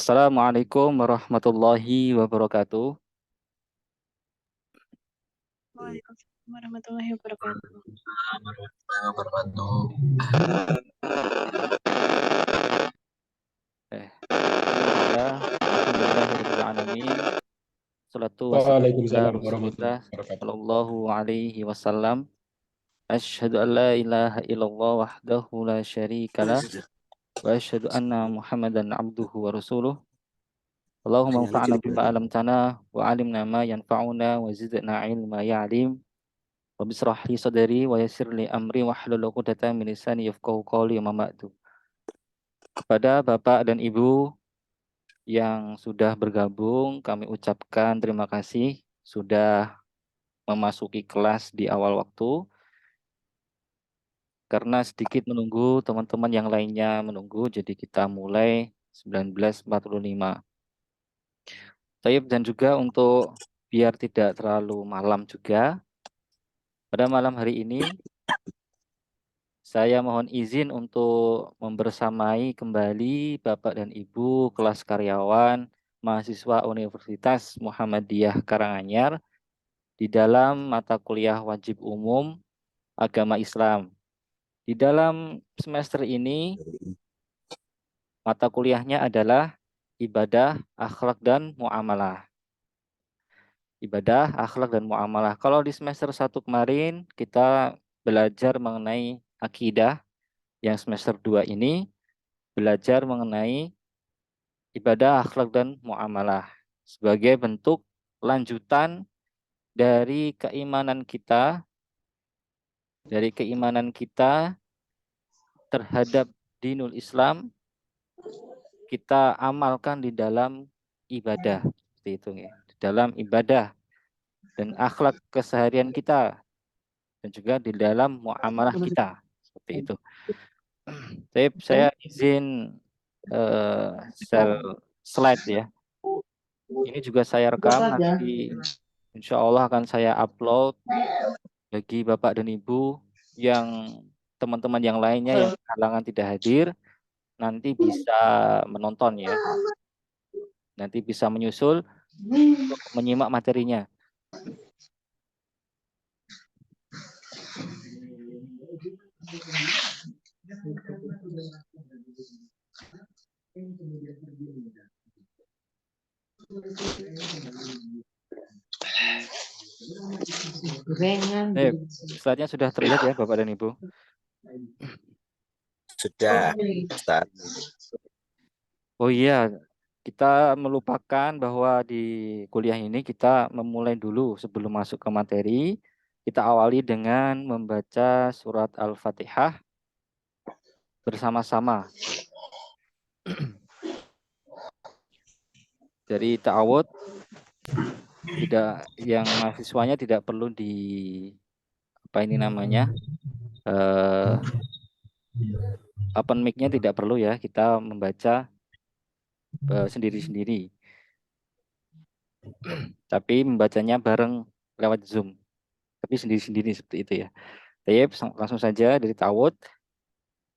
Assalamualaikum warahmatullahi wabarakatuh. Waalaikumsalam warahmatullahi wabarakatuh. Alhamdulillahirrahmanirrahim. Salatu wassalamu ala Waalaikumsalam Rasulillah warahmatullahi wabarakatuh. sallallahu alaihi wasallam. Asyhadu an la ilaha illallah wahdahu la syarikalah wa asyhadu anna Muhammadan abduhu wa rasuluh. Allahumma anfa'na bima 'allamtana wa 'allimna ma yanfa'una wa zidna 'ilma ya 'alim. Rabbi shrah li sadri wa yassir li amri wahlul 'uqdatam min lisani yafqahu qawli wa ba'du. Kepada Bapak dan Ibu yang sudah bergabung, kami ucapkan terima kasih sudah memasuki kelas di awal waktu. Karena sedikit menunggu teman-teman yang lainnya menunggu, jadi kita mulai 19.45. Taib, dan juga untuk biar tidak terlalu malam juga, pada malam hari ini saya mohon izin untuk membersamai kembali Bapak dan Ibu kelas karyawan mahasiswa Universitas Muhammadiyah Karanganyar di dalam mata kuliah wajib umum agama Islam. Di dalam semester ini, mata kuliahnya adalah ibadah, akhlak, dan muamalah. Ibadah, akhlak, dan muamalah. Kalau di semester 1 kemarin, kita belajar mengenai akidah. Yang semester 2 ini, belajar mengenai ibadah, akhlak, dan muamalah. Sebagai bentuk lanjutan dari keimanan kita terhadap dinul Islam, kita amalkan di dalam ibadah, seperti itu ya. Di dalam ibadah dan akhlak keseharian kita, dan juga di dalam muamalah kita, seperti itu. Tapi saya izin share slide ya. Ini juga saya rekam, nanti insya Allah akan saya upload bagi Bapak dan Ibu yang teman-teman yang lainnya yang halangan tidak hadir, nanti bisa menonton ya. Nanti bisa menyusul untuk menyimak materinya. Slide-nya sudah terlihat ya Bapak dan Ibu? Sudah, Ustaz. Oh iya, kita melupakan bahwa di kuliah ini kita memulai dulu sebelum masuk ke materi. Kita awali dengan membaca surat Al-Fatihah bersama-sama. Dari ta'awud, yang mahasiswanya tidak perlu open mic-nya tidak perlu ya, kita membaca sendiri-sendiri. Tapi membacanya bareng lewat Zoom. Tapi sendiri-sendiri seperti itu ya. Baik, langsung saja dari ta'awud.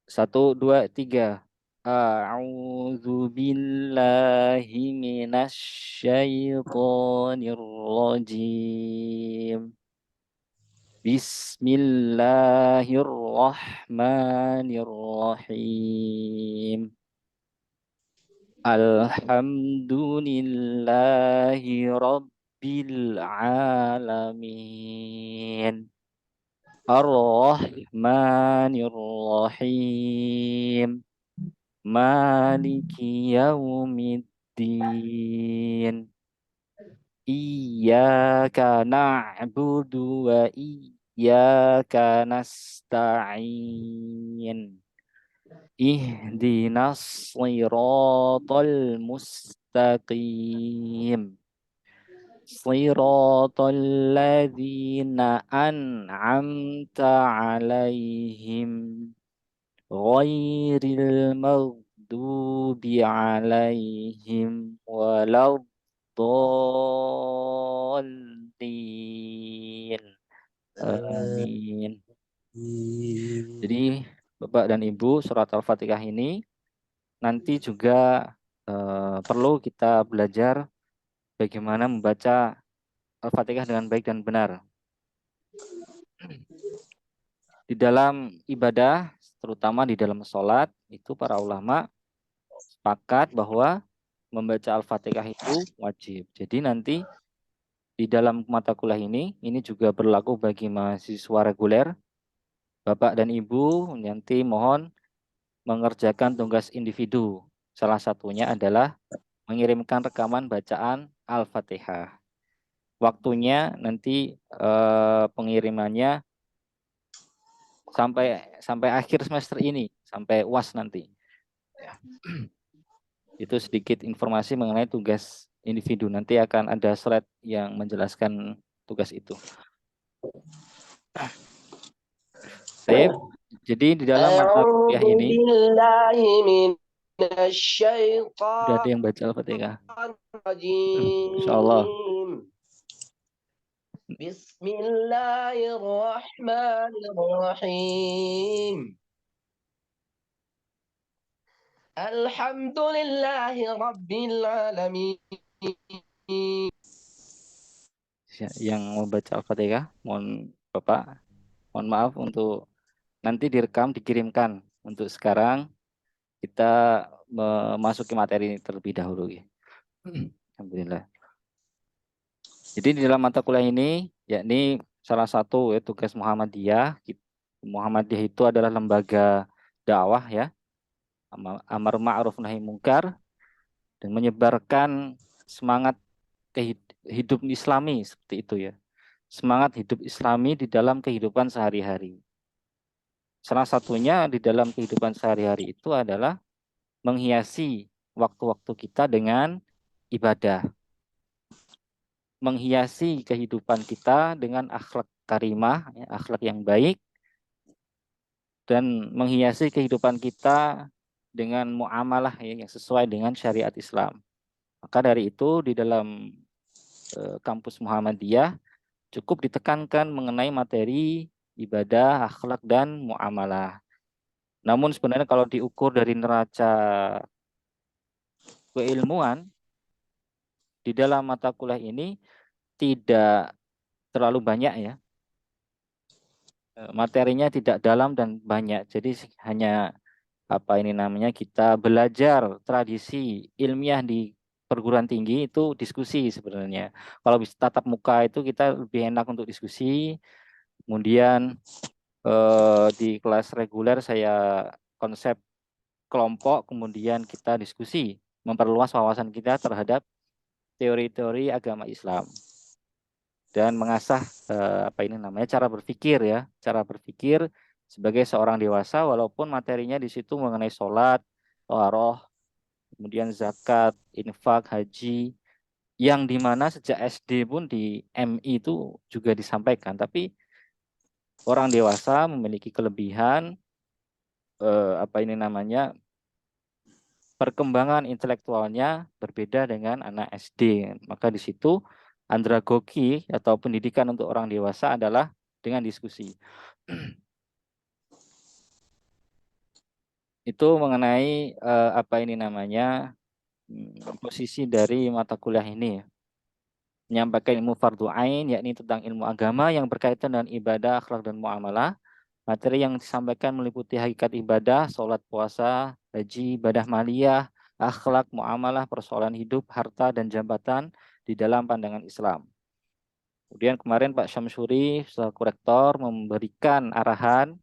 1, 2, 3. A'udzu billahi minasy syaithanir rajim. Bismillahirrahmanirrahim. Alhamdulillahi rabbil alamin. Ar-Rahmanir-Rahim. Maliki yaumiddin. Iyyaka na'budu wa iyyaka nasta'in. Ihdinas shiratal mustaqim. Shiratal ladzina an'amta 'alaihim ghairil maghdubi 'alaihim waladdallin. Amin. Jadi Bapak dan Ibu, surat Al-Fatihah ini nanti juga perlu kita belajar bagaimana membaca Al-Fatihah dengan baik dan benar. Di dalam ibadah, terutama di dalam sholat, itu para ulama sepakat bahwa membaca Al-Fatihah itu wajib. Jadi nanti di dalam mata kuliah ini juga berlaku bagi mahasiswa reguler. Bapak dan Ibu nanti mohon mengerjakan tugas individu. Salah satunya adalah mengirimkan rekaman bacaan Al-Fatihah. Waktunya nanti pengirimannya sampai akhir semester ini, sampai UAS nanti. Ya. Itu sedikit informasi mengenai tugas individu. Nanti akan ada slide yang menjelaskan tugas itu. Baik, jadi di dalam mata kuliah ini sudah ada yang baca Al-Fatihah. Insyaallah. Bismillahirrahmanirrahim. Alhamdulillahi Rabbil Alamin. Yang membaca Al-Fatihah, mohon Bapak, mohon maaf untuk nanti direkam, dikirimkan. Untuk sekarang kita memasuki materi terlebih dahulu. Alhamdulillah. Jadi di dalam mata kuliah ini, yakni salah satu tugas Muhammadiyah. Muhammadiyah itu adalah lembaga dakwah ya, amar ma'ruf nahi mungkar, dan menyebarkan semangat hidup Islami seperti itu ya. Semangat hidup Islami di dalam kehidupan sehari-hari. Salah satunya di dalam kehidupan sehari-hari itu adalah menghiasi waktu-waktu kita dengan ibadah. Menghiasi kehidupan kita dengan akhlak karimah, ya, akhlak yang baik, dan menghiasi kehidupan kita dengan muamalah ya, yang sesuai dengan syariat Islam. Maka dari itu di dalam kampus Muhammadiyah cukup ditekankan mengenai materi ibadah, akhlak, dan muamalah. Namun sebenarnya kalau diukur dari neraca keilmuan, di dalam mata kuliah ini tidak terlalu banyak ya. Materinya tidak dalam dan banyak. Jadi hanya kita belajar tradisi ilmiah di perguruan tinggi itu diskusi sebenarnya. Kalau bisa tatap muka itu kita lebih enak untuk diskusi. Kemudian di kelas reguler saya konsep kelompok, kemudian kita diskusi, memperluas wawasan kita terhadap teori-teori agama Islam dan mengasah cara berpikir ya, cara berpikir sebagai seorang dewasa walaupun materinya di situ mengenai sholat, tharoh, kemudian zakat, infak, haji, yang dimana sejak SD pun di MI itu juga disampaikan, tapi orang dewasa memiliki kelebihan perkembangan intelektualnya berbeda dengan anak SD. Maka di situ andragogi atau pendidikan untuk orang dewasa adalah dengan diskusi. Itu mengenai posisi dari mata kuliah ini ya. Menyampaikan ilmu fardhu ain, yakni tentang ilmu agama yang berkaitan dengan ibadah, akhlak, dan muamalah. Materi yang disampaikan meliputi hakikat ibadah, sholat, puasa, haji, ibadah maliyah, akhlak, muamalah, persoalan hidup, harta, dan jabatan di dalam pandangan Islam. Kemudian kemarin Pak Syamsuri, selaku rektor, memberikan arahan,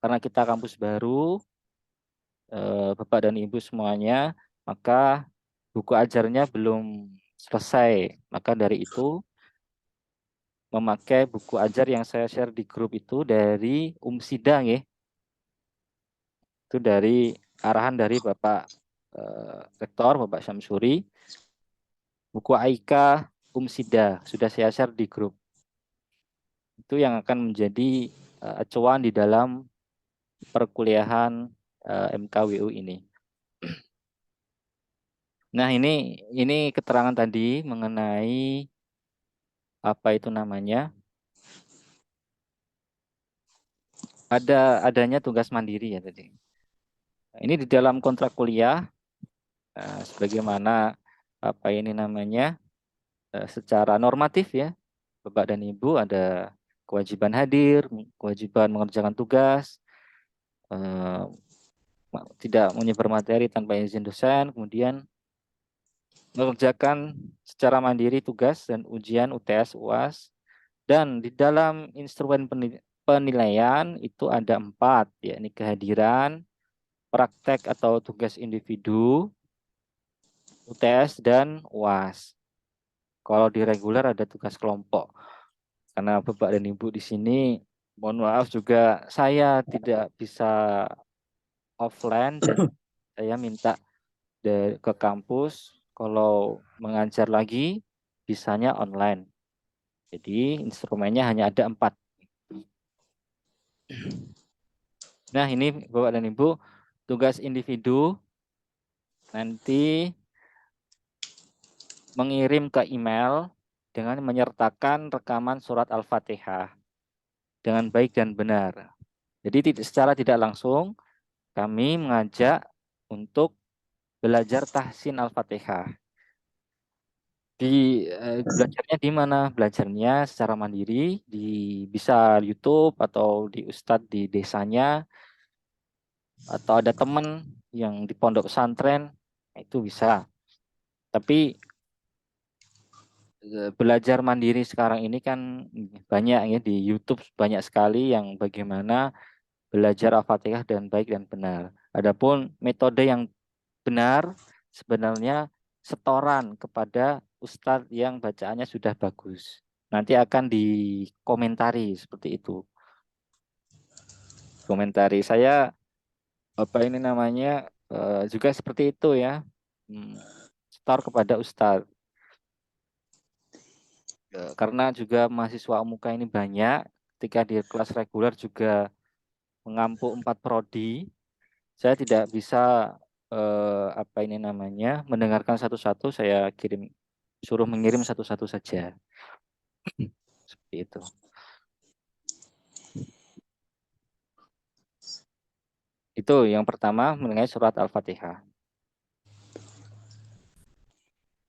karena kita kampus baru, Bapak dan Ibu semuanya, maka buku ajarnya belum selesai. Maka dari itu, memakai buku ajar yang saya share di grup itu dari Sidang ya. Itu dari arahan dari Bapak Rektor, Bapak Syamsuri. Buku Aika Sida sudah saya share di grup. Itu yang akan menjadi acuan di dalam perkuliahan MKWU ini. Nah, ini keterangan tadi mengenai adanya tugas mandiri ya tadi. Ini di dalam kontrak kuliah sebagaimana apa ini namanya secara normatif ya, Bapak dan Ibu ada kewajiban hadir, kewajiban mengerjakan tugas, tidak menyebar materi tanpa izin dosen, kemudian mengerjakan secara mandiri tugas dan ujian UTS, UAS, dan di dalam instrumen penilaian itu ada 4, yakni kehadiran, praktek atau tugas individu, UTS, dan UAS. Kalau di reguler ada tugas kelompok. Karena Bapak dan Ibu di sini, mohon maaf juga saya tidak bisa offline dan saya minta ke kampus kalau mengajar lagi bisanya online. Jadi instrumennya hanya ada 4. Nah ini Bapak dan Ibu, tugas individu nanti mengirim ke email dengan menyertakan rekaman surat Al-Fatihah dengan baik dan benar. Jadi secara tidak langsung kami mengajak untuk belajar tahsin Al-Fatihah. Belajarnya di mana? Belajarnya secara mandiri bisa YouTube atau di Ustadz di desanya, atau ada teman yang di pondok pesantren, itu bisa. Tapi belajar mandiri sekarang ini kan banyak ya, di YouTube banyak sekali yang bagaimana belajar Al-Fatihah dan baik dan benar. Adapun metode yang benar sebenarnya setoran kepada ustadz yang bacaannya sudah bagus. Nanti akan dikomentari seperti itu. Komentari saya apa ini namanya juga seperti itu ya. Setor kepada ustadz. Karena juga mahasiswa UMUKA ini banyak, ketika di kelas reguler juga mengampu 4 prodi, saya tidak bisa apa ini namanya mendengarkan satu-satu, saya suruh mengirim satu-satu saja. Seperti itu. Itu yang pertama mengenai surat Al-Fatihah.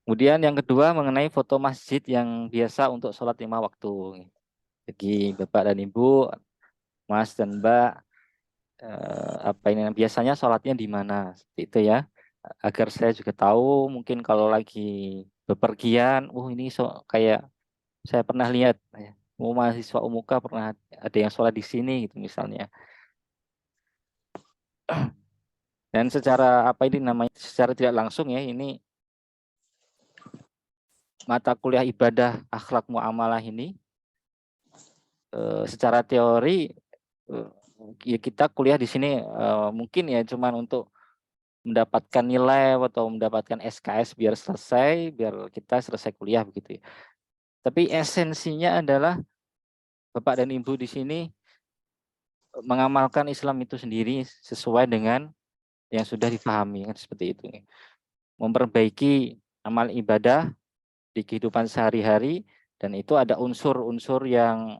Kemudian yang kedua mengenai foto masjid yang biasa untuk sholat 5 waktu. Jadi Bapak dan Ibu, Mas dan Mbak, apa ini biasanya sholatnya di mana? Seperti itu ya. Agar saya juga tahu, mungkin kalau lagi bepergian, ini kayak saya pernah lihat, mahasiswa UMUKA pernah ada yang sholat di sini gitu misalnya. Dan secara apa ini namanya, secara tidak langsung ya, ini mata kuliah ibadah akhlak muamalah ini secara teori ya kita kuliah di sini mungkin ya cuman untuk mendapatkan nilai atau mendapatkan SKS biar kita selesai kuliah begitu ya. Tapi esensinya adalah Bapak dan Ibu di sini mengamalkan Islam itu sendiri sesuai dengan yang sudah dipahami, kan seperti itu. Memperbaiki amal ibadah di kehidupan sehari-hari, dan itu ada unsur-unsur yang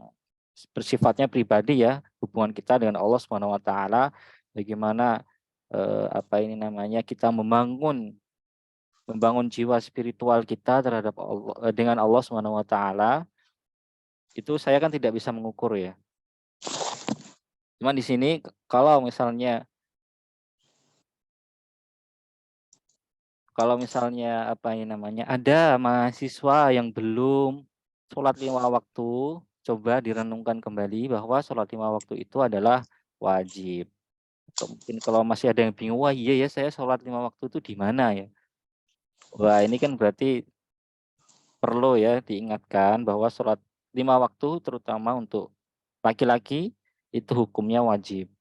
bersifatnya pribadi ya, hubungan kita dengan Allah Subhanahu wa taala, bagaimana apa ini namanya kita membangun jiwa spiritual kita terhadap Allah, dengan Allah Subhanahu wa taala. Itu saya kan tidak bisa mengukur ya. Cuman di sini kalau misalnya apa ini namanya ada mahasiswa yang belum sholat 5 waktu, coba direnungkan kembali bahwa sholat 5 waktu itu adalah wajib. Mungkin kalau masih ada yang bingung, wah iya ya saya sholat 5 waktu itu di mana ya? Wah ini kan berarti perlu ya diingatkan bahwa sholat 5 waktu terutama untuk laki-laki itu hukumnya wajib.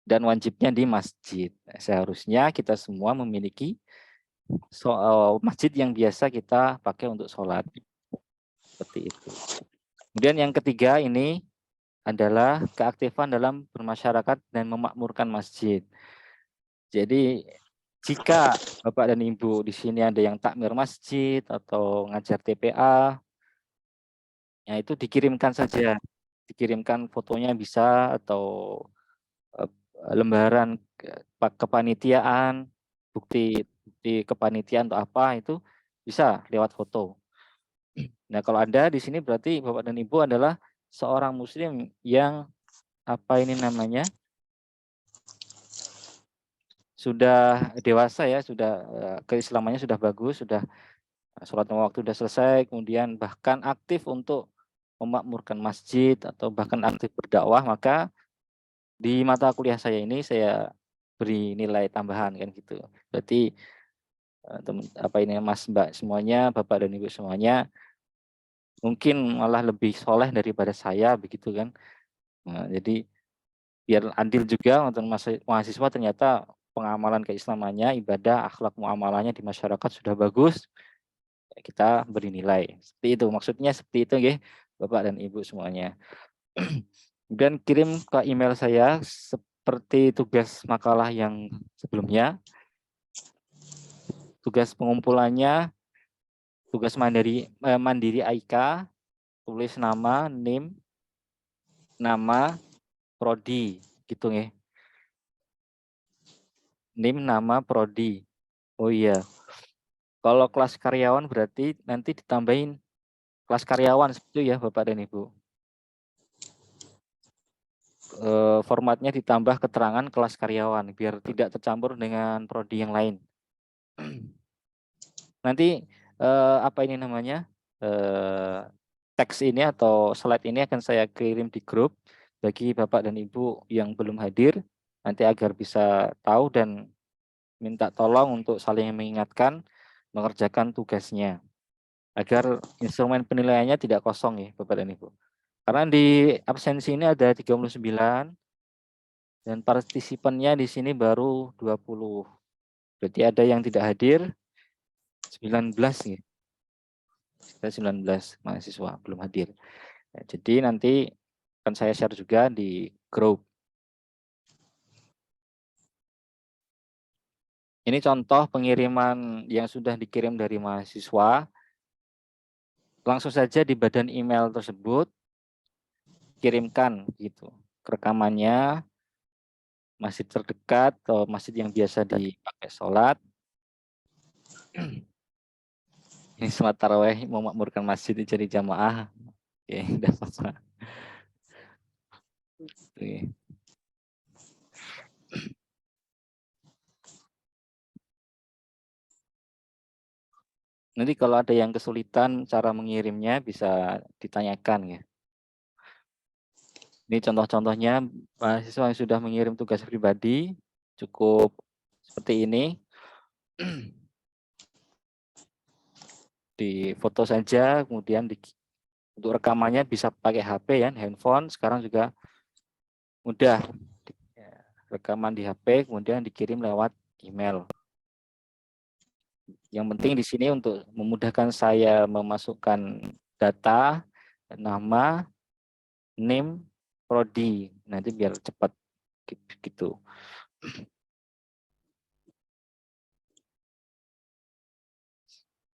Dan wajibnya di masjid. Seharusnya kita semua memiliki masjid yang biasa kita pakai untuk sholat. Seperti itu. Kemudian yang ketiga ini adalah keaktifan dalam bermasyarakat dan memakmurkan masjid. Jadi jika Bapak dan Ibu di sini ada yang takmir masjid atau ngajar TPA, ya itu dikirimkan saja. Dikirimkan fotonya bisa atau lembaran kepanitiaan bukti kepanitiaan atau apa itu bisa lewat foto. Nah, kalau Anda di sini berarti Bapak dan Ibu adalah seorang muslim yang apa ini namanya? Sudah dewasa ya, sudah keislamannya sudah bagus, sudah sholat lima waktu sudah selesai, kemudian bahkan aktif untuk memakmurkan masjid atau bahkan aktif berdakwah, maka di mata kuliah saya ini saya beri nilai tambahan kan gitu. Berarti apa ini Mas Mbak semuanya, Bapak dan Ibu semuanya mungkin malah lebih soleh daripada saya begitu kan. Nah, jadi biar adil juga untuk mahasiswa, ternyata pengamalan keislamannya, ibadah, akhlak muamalahnya di masyarakat sudah bagus, kita beri nilai. Seperti itu, maksudnya seperti itu ya, Bapak dan Ibu semuanya. Dan kirim ke email saya seperti tugas makalah yang sebelumnya. Tugas pengumpulannya, tugas mandiri AIK, tulis nama, NIM, nama, prodi, gitu ya. NIM, nama, prodi. Oh iya, kalau kelas karyawan berarti nanti ditambahin kelas karyawan seperti itu ya Bapak dan Ibu. Formatnya ditambah keterangan kelas karyawan biar tidak tercampur dengan prodi yang lain. Nanti apa ini namanya? Teks ini atau slide ini akan saya kirim di grup bagi Bapak dan Ibu yang belum hadir, nanti agar bisa tahu dan minta tolong untuk saling mengingatkan mengerjakan tugasnya agar instrumen penilaiannya tidak kosong ya Bapak dan Ibu. Karena di absensi ini ada 39 dan partisipannya di sini baru 20. Berarti ada yang tidak hadir 19 ya. 19 mahasiswa belum hadir. Ya, jadi nanti akan saya share juga di grup. Ini contoh pengiriman yang sudah dikirim dari mahasiswa. Langsung saja di badan email tersebut kirimkan gitu rekamannya, masjid terdekat atau masjid yang biasa dipakai sholat. Ini sholat taraweh memakmurkan masjid jadi jamaah. Oke, udah apa. Nanti kalau ada yang kesulitan cara mengirimnya bisa ditanyakan ya. Ini contoh-contohnya mahasiswa yang sudah mengirim tugas pribadi cukup seperti ini. Di foto saja, kemudian untuk rekamannya bisa pakai HP ya, handphone. Sekarang juga mudah rekaman di HP, kemudian dikirim lewat email. Yang penting di sini untuk memudahkan saya memasukkan data, nama, NIM, prodi, nanti biar cepat gitu.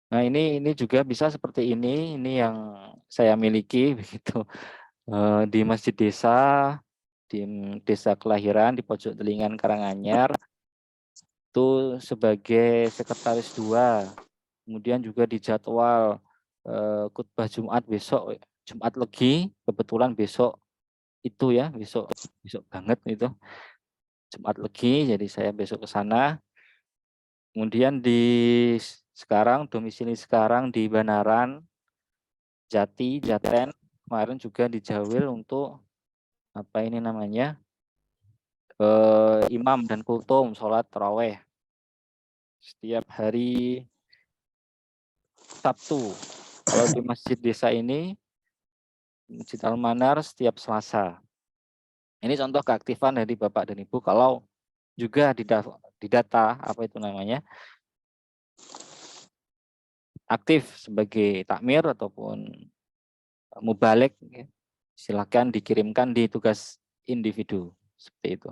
Nah ini juga bisa seperti ini yang saya miliki begitu di masjid desa, di desa kelahiran di pojok Telingan Karanganyar itu sebagai sekretaris 2. Kemudian juga dijadwal khutbah Jumat besok, Jumat Legi, kebetulan besok itu ya, besok banget itu Jumat Legi, jadi saya besok ke sana. Kemudian domisili sekarang di Banaran, Jati, Jaten, kemarin juga di Jawil untuk apa ini namanya imam dan kultum sholat taraweh setiap hari Sabtu. Kalau di masjid desa ini, Masjid Al-Manar setiap Selasa. Ini contoh keaktifan dari Bapak dan Ibu kalau juga di data apa itu namanya aktif sebagai takmir ataupun mubalik, ya, silakan dikirimkan di tugas individu seperti itu.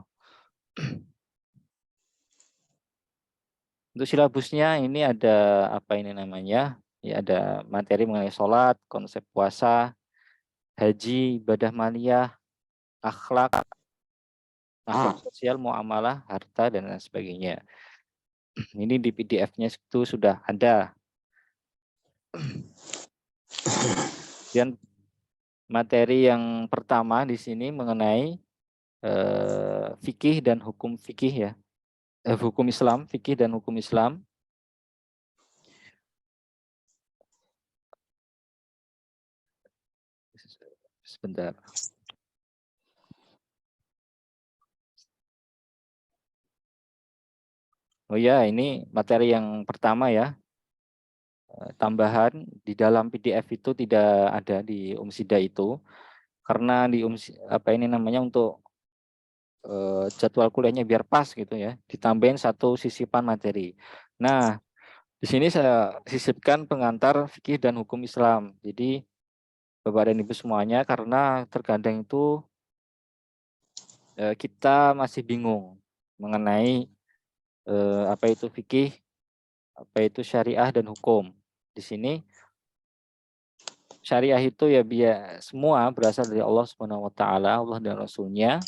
Untuk silabusnya ini ada apa ini namanya? Ya ada materi mengenai sholat, konsep puasa, haji, ibadah maliyah, akhlak, sosial, muamalah, harta dan lain sebagainya. Ini di PDF-nya itu sudah ada. Dan materi yang pertama di sini mengenai fikih dan hukum fikih ya. Hukum Islam, fikih dan hukum Islam. Sebentar. Oh ya, ini materi yang pertama ya. Tambahan di dalam PDF itu tidak ada di Umsida itu. Karena di apa ini namanya untuk jadwal kuliahnya biar pas gitu ya. Ditambahin satu sisipan materi. Nah, di sini saya sisipkan pengantar fikih dan hukum Islam. Jadi Bapak dan Ibu semuanya, karena terkadang itu kita masih bingung mengenai apa itu fikih, apa itu syariah dan hukum. Di sini syariah itu ya biar semua berasal dari Allah Subhanahu wa taala, Allah dan Rasulnya.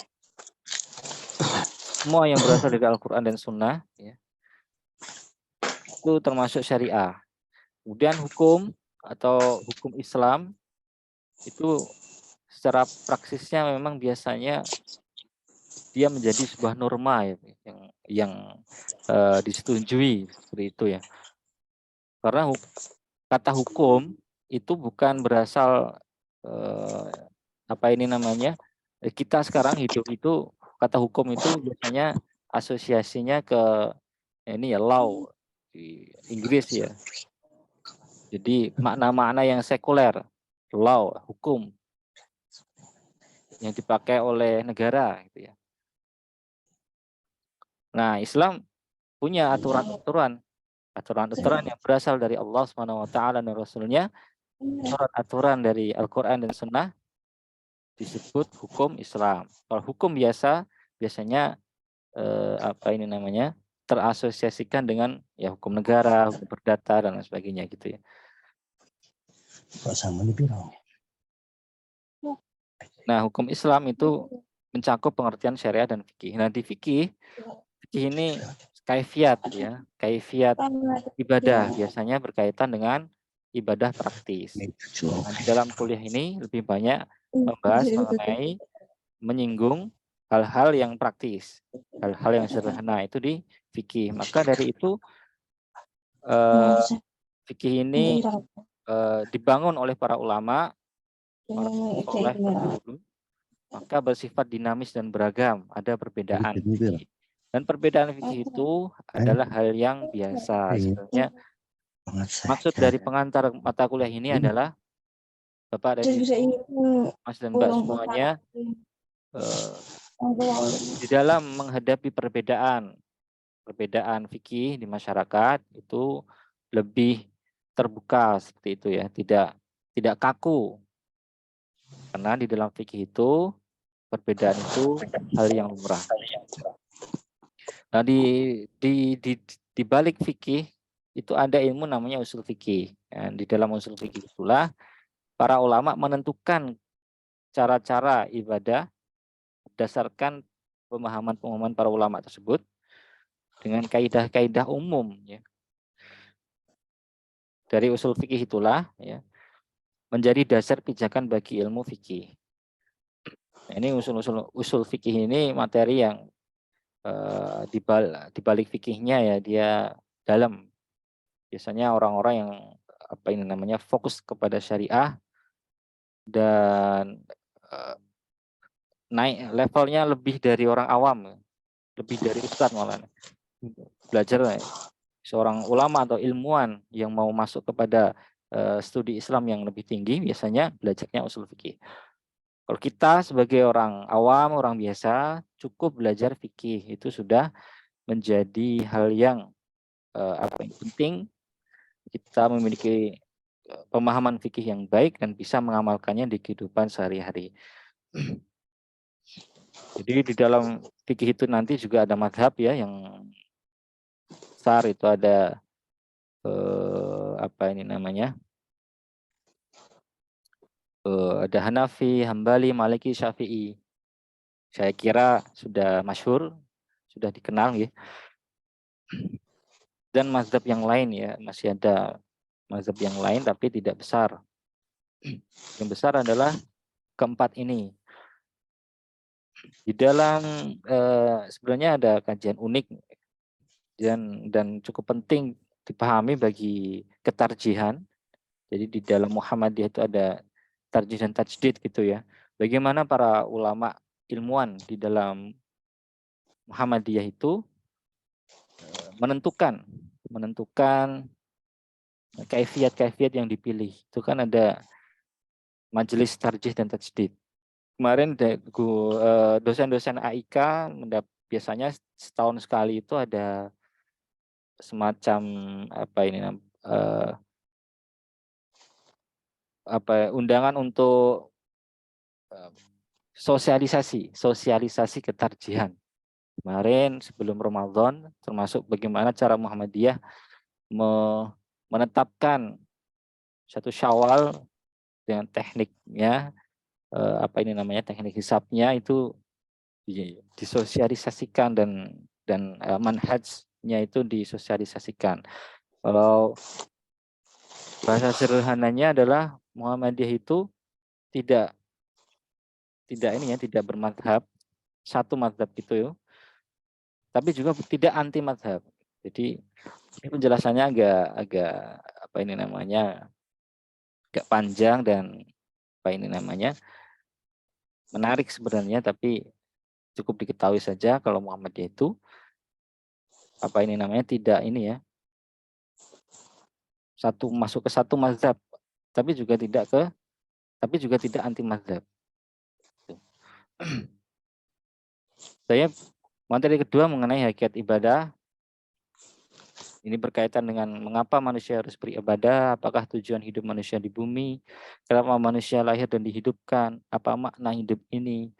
Semua yang berasal dari Al-Qur'an dan Sunnah ya, itu termasuk syariah. Kemudian hukum atau hukum Islam itu secara praksisnya memang biasanya dia menjadi sebuah norma ya, yang disetujui seperti itu ya. Karena kata hukum itu bukan berasal apa ini namanya, kita sekarang hidup itu kata hukum itu biasanya asosiasinya ke ini ya law di Inggris ya. Jadi makna-makna yang sekuler, law, hukum yang dipakai oleh negara gitu ya. Nah, Islam punya aturan-aturan yang berasal dari Allah Subhanahu wa taala dan Rasulnya, aturan dari Al-Qur'an dan Sunnah disebut hukum Islam. Kalau hukum biasanya apa ini namanya? Terasosiasikan dengan ya hukum negara, hukum perdata dan lain sebagainya gitu ya. Nah, hukum Islam itu mencakup pengertian syariah dan fikih. Nah, di fikih ini kaifiat ya, kaifiat ibadah biasanya berkaitan dengan ibadah praktis. Nah, di dalam kuliah ini lebih banyak membahas mengenai menyinggung hal-hal yang praktis, hal-hal yang sederhana itu di fikih. Maka dari itu fikih ini dibangun oleh para ulama, oleh pendahulu, maka bersifat dinamis dan beragam. Ada perbedaan fikih. Dan perbedaan fikih itu adalah hal yang biasa. Sebenarnya maksud dari pengantar mata kuliah ini adalah Bapak dan Ibu, Mas dan Mbak semuanya di dalam menghadapi perbedaan fikih di masyarakat itu lebih terbuka seperti itu ya, tidak kaku. Karena di dalam fikih itu perbedaan itu hal yang lumrah. Nah, di balik fikih itu ada ilmu namanya usul fikih. Dan di dalam usul fikih itulah para ulama menentukan cara-cara ibadah berdasarkan pemahaman para ulama tersebut dengan kaidah-kaidah umum ya. Dari usul fikih itulah ya menjadi dasar pijakan bagi ilmu fikih. Nah, ini usul fikih ini materi yang di balik fikihnya ya dia dalam. Biasanya orang-orang yang apa ini namanya fokus kepada syariah dan naik levelnya lebih dari orang awam, lebih dari ustadz malah. Belajar seorang ulama atau ilmuwan yang mau masuk kepada studi Islam yang lebih tinggi biasanya belajarnya usul fikih. Kalau kita sebagai orang awam, orang biasa cukup belajar fikih itu sudah menjadi hal yang apa yang penting. Kita memiliki pemahaman fikih yang baik dan bisa mengamalkannya di kehidupan sehari-hari. Jadi di dalam fikih itu nanti juga ada madhab ya yang besar itu ada apa ini namanya? Ada Hanafi, Hambali, Maliki, Syafi'i. Saya kira sudah masyhur, sudah dikenal ya. dan mazhab yang lain ya, masih ada mazhab yang lain tapi tidak besar. Yang besar adalah keempat ini. Di dalam sebenarnya ada kajian unik dan cukup penting dipahami bagi ketarjihan. Jadi di dalam Muhammadiyah itu ada tarjih dan tajdid gitu ya. Bagaimana para ulama ilmuwan di dalam Muhammadiyah itu menentukan kaifiat yang dipilih. Itu kan ada majelis tarjih dan tajdid. Kemarin dosen-dosen AIK biasanya setahun sekali itu ada semacam undangan untuk sosialisasi ketarjihan. Kemarin sebelum Ramadan, termasuk bagaimana cara Muhammadiyah menetapkan satu Syawal dengan tekniknya, teknik hisabnya itu disosialisasikan dan manhajnya itu disosialisasikan. Kalau bahasa sederhananya adalah Muhammadiyah itu tidak bermadhab, satu madhab gitu, tapi juga tidak anti madhab. Jadi penjelasannya agak panjang dan menarik sebenarnya, tapi cukup diketahui saja kalau Muhammadiyah itu tidak masuk ke satu mazhab, tapi juga tidak anti mazhab. Saya materi kedua mengenai hakikat ibadah. Ini berkaitan dengan mengapa manusia harus beribadah, apakah tujuan hidup manusia di bumi, kenapa manusia lahir dan dihidupkan, apa makna hidup ini.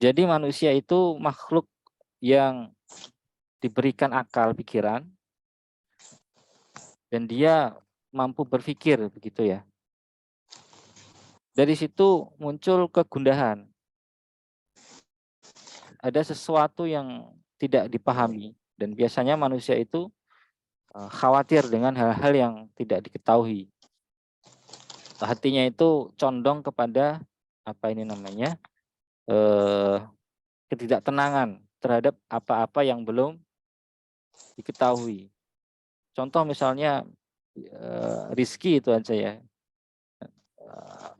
Jadi manusia itu makhluk yang diberikan akal pikiran dan dia mampu berpikir, begitu ya. Dari situ muncul kegundahan. Ada sesuatu yang tidak dipahami dan biasanya manusia itu khawatir dengan hal-hal yang tidak diketahui. Hatinya itu condong kepada ketidaktenangan terhadap apa-apa yang belum diketahui. Contoh misalnya rizki itu aja ya.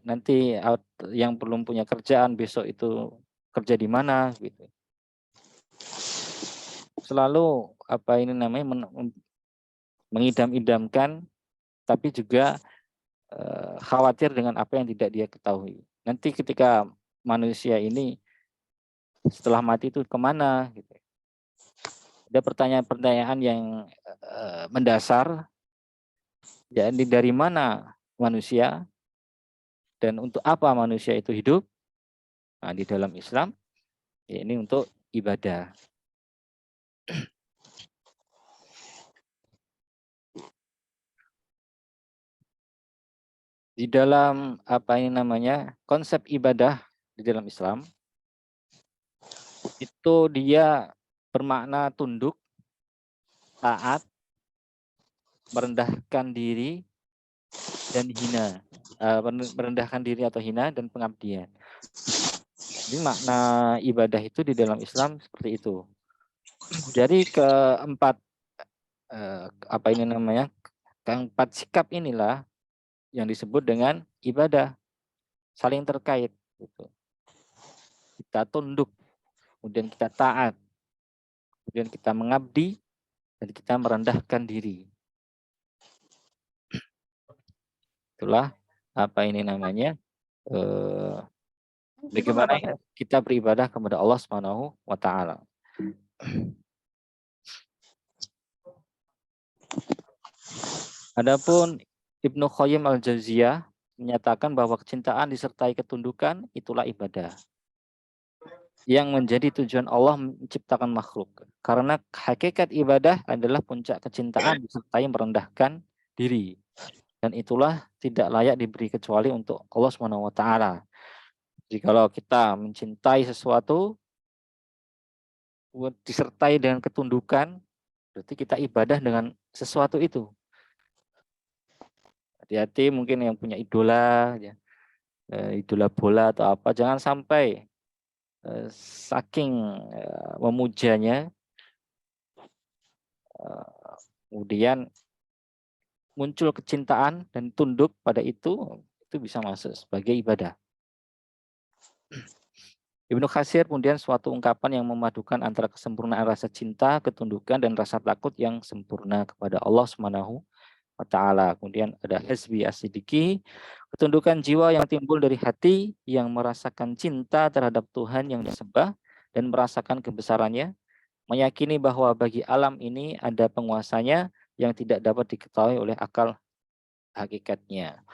Nanti yang belum punya kerjaan besok itu kerja di mana gitu. Selalu mengidam-idamkan, tapi juga khawatir dengan apa yang tidak dia ketahui. Nanti ketika manusia ini setelah mati itu kemana? Gitu. Ada pertanyaan-pertanyaan yang mendasar. Jadi dari mana manusia dan untuk apa manusia itu hidup? Nah, di dalam Islam ya ini untuk ibadah. Di dalam konsep ibadah di dalam Islam itu dia bermakna tunduk, taat, merendahkan diri dan hina, merendahkan diri atau hina dan pengabdian. Jadi makna ibadah itu di dalam Islam seperti itu. Jadi keempat keempat sikap inilah yang disebut dengan ibadah, saling terkait. Gitu. Kita tunduk, kemudian kita taat, kemudian kita mengabdi, dan kita merendahkan diri. Itulah bagaimana kita beribadah kepada Allah Subhanahu wa Ta'ala. Adapun Ibnu Qayyim al-Jauziyah menyatakan bahwa kecintaan disertai ketundukan itulah ibadah yang menjadi tujuan Allah menciptakan makhluk. Karena hakikat ibadah adalah puncak kecintaan disertai merendahkan diri. Dan itulah tidak layak diberi kecuali untuk Allah Subhanahu wa Ta'ala. Jadi kalau kita mencintai sesuatu disertai dengan ketundukan Berarti kita ibadah dengan sesuatu itu. Hati-hati mungkin yang punya idola, ya, idola bola atau apa, jangan sampai saking memujanya, kemudian muncul kecintaan dan tunduk pada itu bisa masuk sebagai ibadah. Ibnu Katsir kemudian suatu ungkapan yang memadukan antara kesempurnaan rasa cinta, ketundukan, dan rasa takut yang sempurna kepada Allah Subhanahu wa Ta'ala. Kemudian ada Hizbi As-Siddiqi, ketundukan jiwa yang timbul dari hati yang merasakan cinta terhadap Tuhan yang disembah dan merasakan kebesarannya, meyakini bahwa bagi alam ini ada penguasanya yang tidak dapat diketahui oleh akal hakikatnya.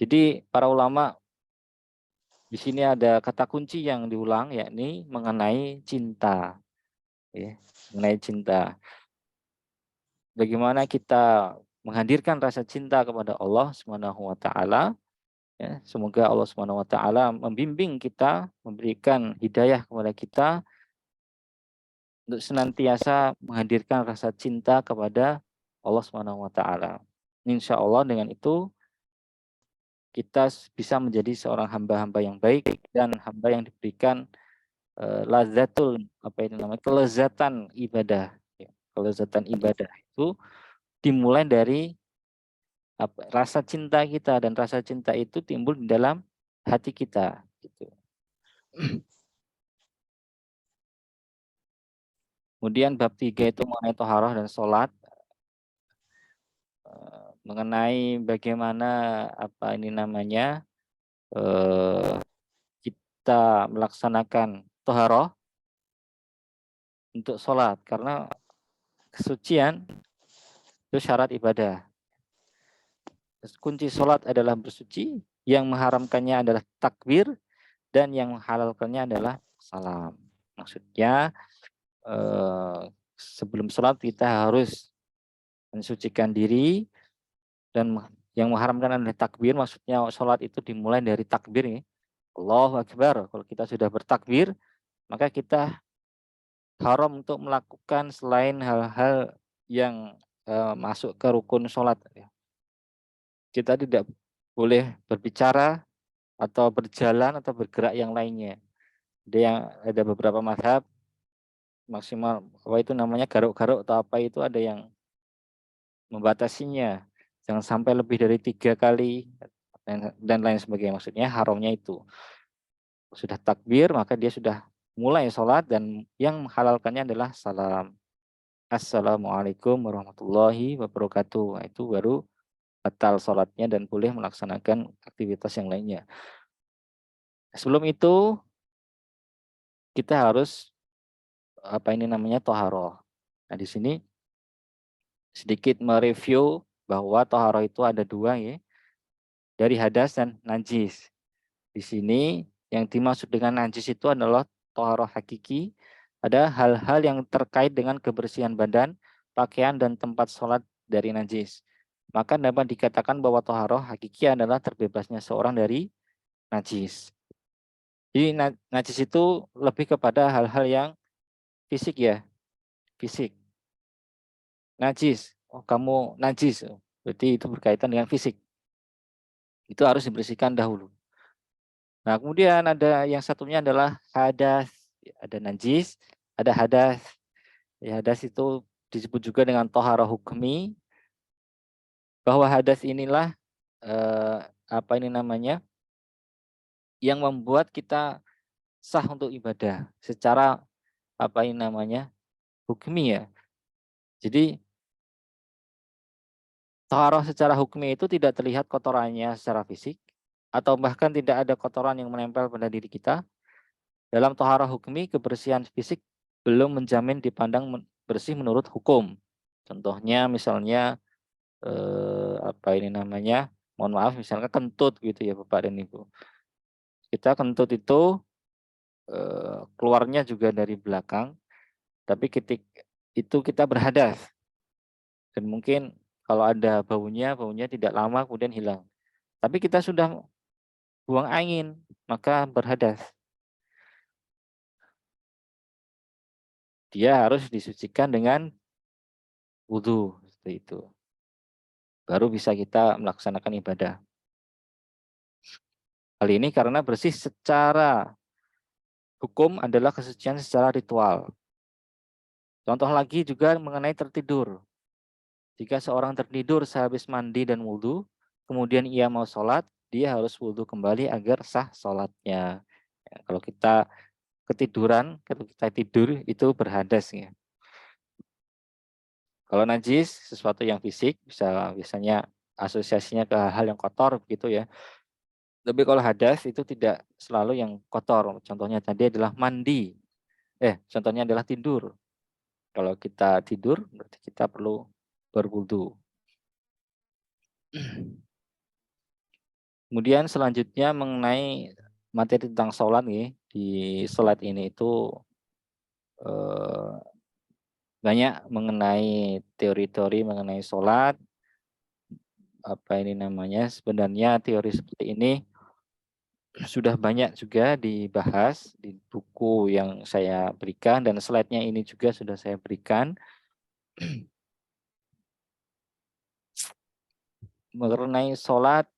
Jadi para ulama di sini ada kata kunci yang diulang, yakni mengenai cinta. Ya, mengenai cinta. Bagaimana kita menghadirkan rasa cinta kepada Allah Subhanahu wa Ta'ala. Ya, semoga Allah Subhanahu wa Ta'ala membimbing kita, memberikan hidayah kepada kita untuk senantiasa menghadirkan rasa cinta kepada Allah Subhanahu wa Ta'ala. Insya Allah dengan itu kita bisa menjadi seorang hamba-hamba yang baik dan hamba yang diberikan lazatul, apa itu namanya, kelezatan ibadah. Ya, kelezatan ibadah itu dimulai dari rasa cinta kita, dan rasa cinta itu timbul di dalam hati kita. Gitu. Kemudian bab 3 itu mengenai toharoh dan sholat, mengenai bagaimana apa ini namanya kita melaksanakan toharoh untuk sholat, karena kesucian itu syarat ibadah. Kunci sholat adalah bersuci, yang mengharamkannya adalah takbir, dan yang menghalalkannya adalah salam. Maksudnya sebelum sholat kita harus mensucikan diri, dan yang mengharamkan adalah takbir. Maksudnya sholat itu dimulai dari takbir, ya. Allahu Akbar. Kalau kita sudah bertakbir, maka kita haram untuk melakukan selain hal-hal yang masuk ke rukun sholat. Kita tidak boleh berbicara atau berjalan atau bergerak yang lainnya. Ada beberapa mazhab maksimal apa itu namanya garuk-garuk atau apa itu, ada yang membatasinya, jangan sampai lebih dari 3 kali dan lain sebagainya. Maksudnya haramnya itu sudah takbir, maka dia sudah mulai sholat, dan yang menghalalkannya adalah salam. Assalamualaikum warahmatullahi wabarakatuh. Nah, itu baru batal sholatnya dan boleh melaksanakan aktivitas yang lainnya. Sebelum itu kita harus apa ini namanya toharoh. Nah, di sini sedikit mereview bahwa toharoh itu ada 2, ya, dari hadas dan najis. Di sini yang dimaksud dengan najis itu adalah toharoh hakiki. Ada hal-hal yang terkait dengan kebersihan badan, pakaian, dan tempat sholat dari najis. Maka dapat dikatakan bahwa toharoh hakiki adalah terbebasnya seorang dari najis. Jadi najis itu lebih kepada hal-hal yang fisik, ya, fisik. Najis, oh kamu najis, berarti itu berkaitan dengan fisik. Itu harus dibersihkan dahulu. Nah, kemudian ada yang satunya adalah hadas. Ada najis, ada hadas. Ya, hadas itu disebut juga dengan toharoh hukmi, bahwa hadas inilah apa ini namanya, yang membuat kita sah untuk ibadah secara apa ini namanya, hukmi, ya. Jadi toharoh secara hukmi itu tidak terlihat kotorannya secara fisik, atau bahkan tidak ada kotoran yang menempel pada diri kita. Dalam toharoh hukmi, kebersihan fisik belum menjamin dipandang bersih menurut hukum. Contohnya misalnya apa ini namanya, mohon maaf, misalnya kentut gitu, ya Bapak dan Ibu. Kita kentut itu keluarnya juga dari belakang, tapi ketika itu kita berhadas, dan mungkin kalau ada baunya tidak lama kemudian hilang. Tapi kita sudah buang angin, maka berhadas. Dia harus disucikan dengan wudhu seperti itu. Baru bisa kita melaksanakan ibadah. Hal ini karena bersih secara hukum adalah kesucian secara ritual. Contoh lagi juga mengenai tertidur. Jika seorang tertidur sehabis mandi dan wudhu, kemudian ia mau sholat, dia harus wudhu kembali agar sah sholatnya. Ya, kalau kita ketiduran, kalau kita tidur itu berhadas ya. Kalau najis, sesuatu yang fisik, biasanya asosiasinya ke hal yang kotor begitu ya. Tapi kalau hadas itu tidak selalu yang kotor. Contohnya tadi adalah mandi. Contohnya adalah tidur. Kalau kita tidur, berarti kita perlu berwudu. Kemudian selanjutnya mengenai materi tentang sholat nih, di slide ini itu banyak mengenai teori-teori mengenai sholat. Apa ini namanya? Sebenarnya teori seperti ini sudah banyak juga dibahas di buku yang saya berikan, dan slide-nya ini juga sudah saya berikan. Mengenai sholat,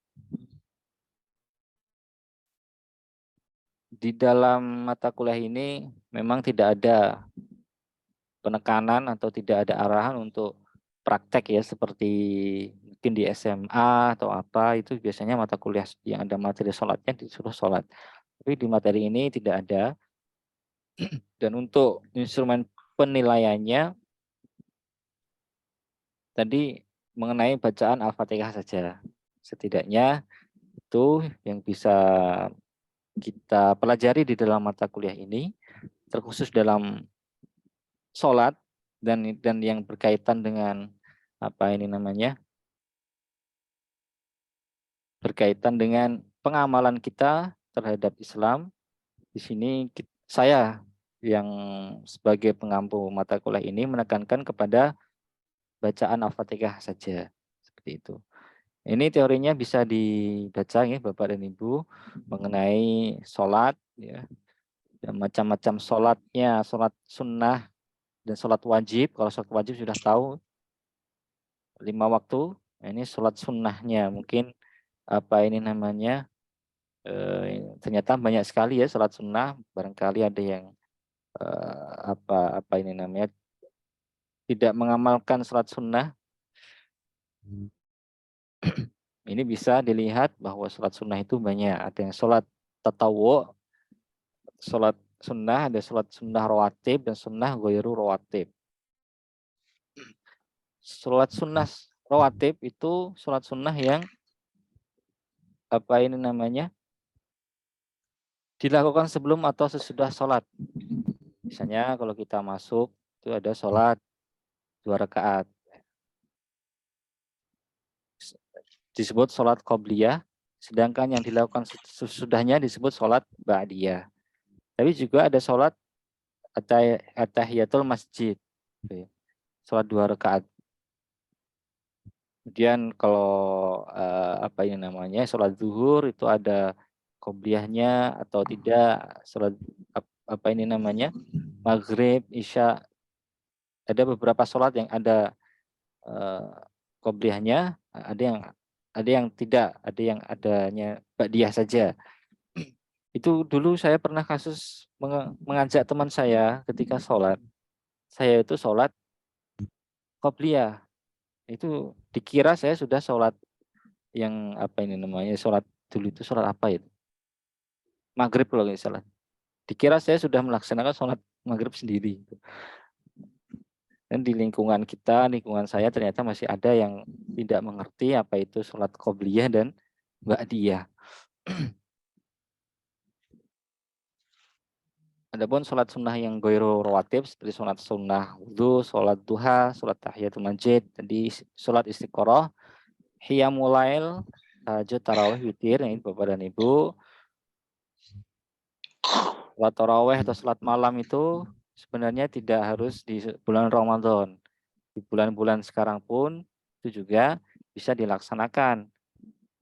di dalam mata kuliah ini memang tidak ada penekanan atau tidak ada arahan untuk praktek ya, seperti mungkin di SMA atau apa, itu biasanya mata kuliah yang ada materi sholatnya disuruh sholat. Tapi di materi ini tidak ada. Dan untuk instrumen penilaiannya tadi mengenai bacaan Al-Fatihah saja. Setidaknya itu yang bisa kita pelajari di dalam mata kuliah ini, terkhusus dalam sholat dan yang berkaitan dengan apa ini namanya, berkaitan dengan pengamalan kita terhadap Islam. Di sini saya yang sebagai pengampu mata kuliah ini menekankan kepada bacaan Al-Fatihah saja, seperti itu. Ini teorinya bisa dibaca ya Bapak dan Ibu mengenai sholat ya, dan macam-macam sholatnya, sholat sunnah dan sholat wajib. Kalau sholat wajib sudah tahu 5 waktu. Nah, ini sholat sunnahnya mungkin apa ini namanya, ternyata banyak sekali ya sholat sunnah. Barangkali ada yang apa ini namanya tidak mengamalkan sholat sunnah. Ini bisa dilihat bahwa sholat sunnah itu banyak. Ada yang sholat tatawu, sholat sunnah, ada sholat sunnah rawatib dan sunnah ghairu rawatib. Sholat sunnah rawatib itu sholat sunnah yang apa ini namanya dilakukan sebelum atau sesudah sholat. Misalnya kalau kita masuk itu ada sholat 2 rakaat, disebut sholat qobliyah, sedangkan yang dilakukan sesudahnya disebut sholat ba'diyah. Tapi juga ada sholat at-tahiyatul masjid, sholat 2 rakaat. Kemudian kalau apa ini namanya sholat zuhur itu ada qobliyahnya atau tidak, sholat apa ini namanya maghrib, isya, ada beberapa sholat yang ada qobliyahnya, ada yang tidak, ada yang adanya ba'diyah saja. Itu dulu saya pernah kasus mengajak teman saya ketika sholat. Saya itu sholat qobliyah. Itu dikira saya sudah sholat yang apa ini namanya, sholat dulu itu sholat apa itu? Maghrib kalau nggak salah. Dikira saya sudah melaksanakan sholat maghrib sendiri. Dan di lingkungan kita, lingkungan saya ternyata masih ada yang tidak mengerti apa itu sholat qobliyah dan ba'diyah. Adapun sholat sunnah yang ghairu rawatib seperti sholat sunnah wudu, sholat duha, sholat tahiyatul masjid, tadi sholat istiqoroh, qiyamul lail, tahajud, tarawih, witir, ini Bapak dan Ibu. Sholat tarawih atau sholat malam itu sebenarnya tidak harus di bulan Ramadan. Di bulan-bulan sekarang pun itu juga bisa dilaksanakan.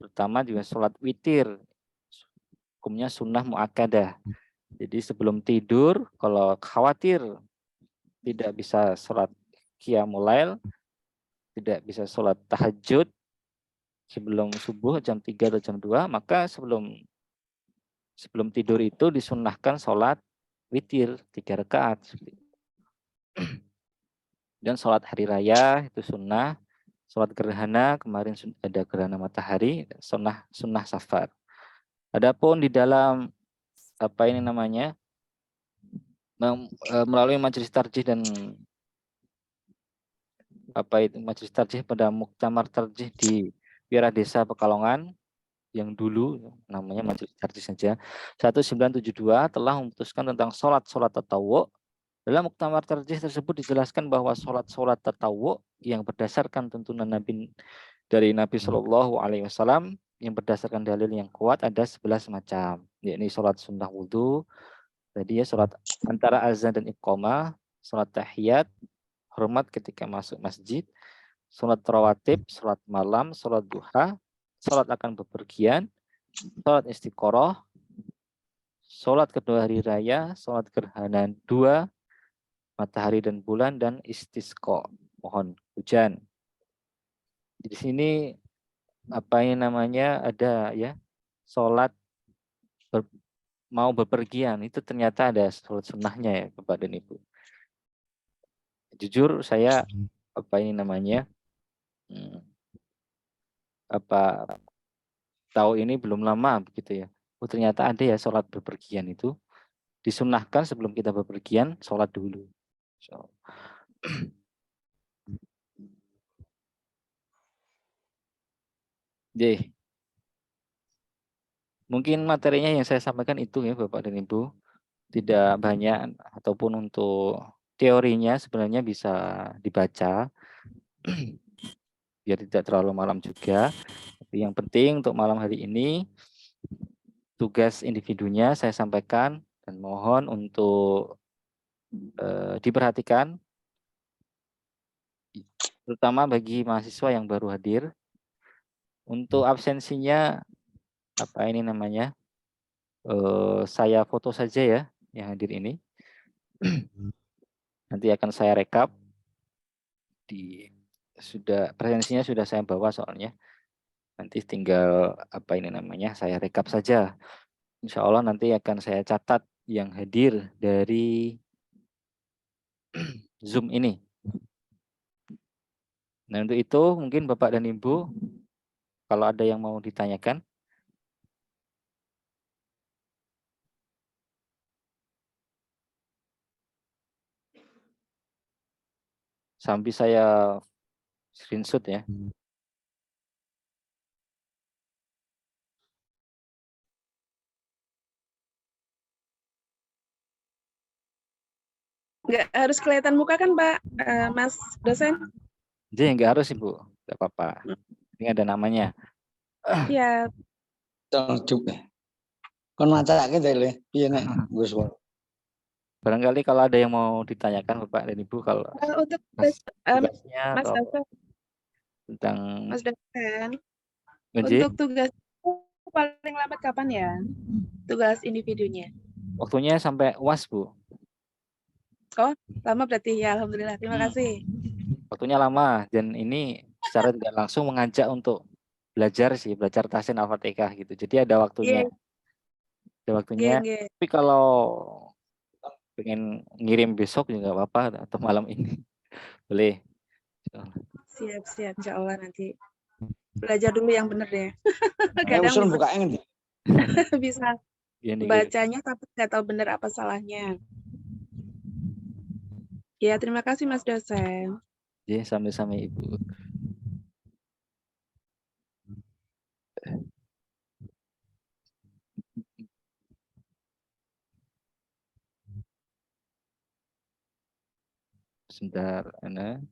Terutama juga sholat witir, hukumnya sunnah muakkadah. Jadi sebelum tidur, kalau khawatir tidak bisa sholat qiyamul lail, tidak bisa sholat tahajud sebelum subuh jam 3 atau jam 2, maka sebelum tidur itu disunnahkan sholat witir 3 rakaat. Dan sholat hari raya itu sunnah. Sholat gerhana, kemarin ada gerhana matahari, sunnah safar. Adapun di dalam melalui majelis tarjih dan majelis tarjih pada muktamar tarjih di Wira Desa Pekalongan yang dulu namanya majelis tarjih saja, 1972 telah memutuskan tentang sholat tatawwu. Dalam muktamar tarjih tersebut dijelaskan bahwa sholat tatawwu yang berdasarkan tuntunan Nabi Shallallahu Alaihi Wasallam yang berdasarkan dalil yang kuat ada 11 macam, yakni sholat sunnah wudhu, tadi ya, sholat antara azan dan iqamah, sholat tahiyat, hormat ketika masuk masjid, sholat rawatib, sholat malam, sholat duha, sholat akan bepergian, sholat istiqoroh, sholat kedua hari raya, sholat gerhana 2, matahari dan bulan, dan istisqa, mohon hujan. Di sini ada ya, sholat mau bepergian, itu ternyata ada sholat sunnahnya ya Bapak dan Ibu. Jujur saya tahu ini belum lama begitu ya. Oh, ternyata ada ya sholat bepergian itu disunnahkan sebelum kita bepergian sholat dulu. Jadi, mungkin materinya yang saya sampaikan itu ya Bapak dan Ibu. Tidak banyak, ataupun untuk teorinya sebenarnya bisa dibaca biar tidak terlalu malam juga. Tapi yang penting untuk malam hari ini tugas individunya saya sampaikan dan mohon untuk diperhatikan, terutama bagi mahasiswa yang baru hadir. Untuk absensinya saya foto saja ya yang hadir ini. Nanti akan saya rekap. Presensinya sudah saya bawa soalnya. Nanti tinggal saya rekap saja. Insya Allah nanti akan saya catat yang hadir dari Zoom ini. Nah, untuk itu mungkin Bapak dan Ibu, kalau ada yang mau ditanyakan. Sambil saya screenshot ya. Nggak harus kelihatan muka kan Pak, Mas dosen? Jadi nggak harus Ibu, nggak apa-apa. Ini ada namanya. Iya. Kon macake tele, piye nek Gus? Barangkali kalau ada yang mau ditanyakan Bapak dan Ibu, kalau Untuk tugasnya Mas atau dosen, tentang Mas dosen, Nggih, untuk tugas paling lambat kapan ya? Tugas individunya. waktunya sampai UAS Bu. Oh, lama berarti ya. Alhamdulillah. Terima kasih. Waktunya lama dan ini secara tidak langsung mengajak untuk belajar tahsin Al-Fatihah gitu. Jadi ada waktunya. Ada waktunya. Tapi kalau pengen ngirim besok juga apa-apa atau malam ini. Boleh. Siap, insya Allah nanti. Belajar dulu yang benar deh. Kadang usul buka ngendi? Bisa bacanya tapi nggak tahu benar apa salahnya. Ya, terima kasih Mas dosen. Ya, sama-sama Ibu. Sebentar, Ana.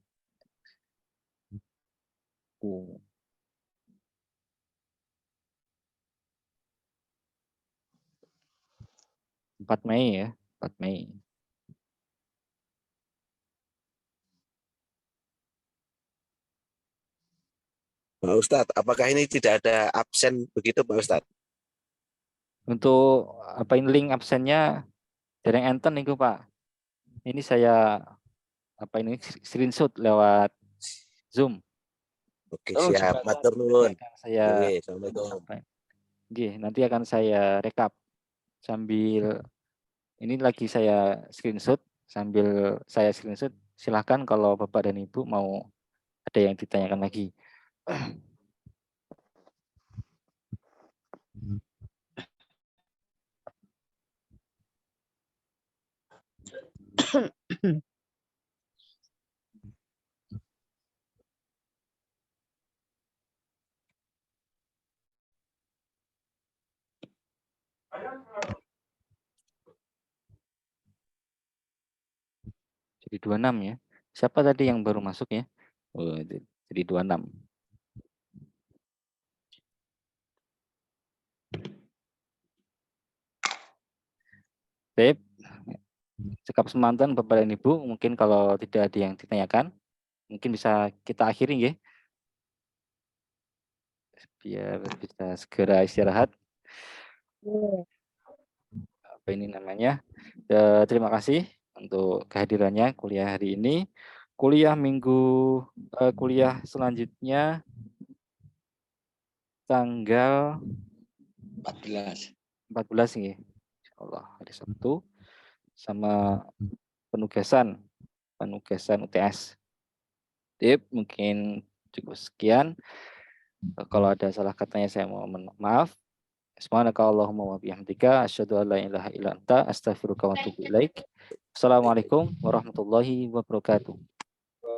4 Mei ya, 4 Mei. Pak Ustadz, apakah ini tidak ada absen begitu Pak Ustadz? Untuk link absennya dari enten nih Pak. Ini saya screenshot lewat Zoom. Oke, Tolong siap. dibaca. Matur Nanti nuwun. akan saya Oke, Assalamualaikum. nanti akan saya rekap sambil ini lagi saya screenshot, sambil saya screenshot silahkan kalau Bapak dan Ibu mau ada yang ditanyakan lagi. Jadi 26 ya. Siapa tadi yang baru masuk ya? Oh, jadi 26. Baik. Cekap semantan Bapak dan Ibu, mungkin kalau tidak ada yang ditanyakan, mungkin bisa kita akhiri ya. Biar bisa segera istirahat. Apa ini namanya? Terima kasih untuk kehadirannya kuliah hari ini. Kuliah selanjutnya tanggal 14. 14 nih. Insyaallah hari Sabtu sama penugasan UTS. Tip mungkin cukup sekian. Kalau ada salah katanya saya mohon maaf. Subhanakallahumma wa bihamdika asyhadu an la ilaha illa anta astaghfiruka wa atubu ilaik. Assalamualaikum warahmatullahi wabarakatuh.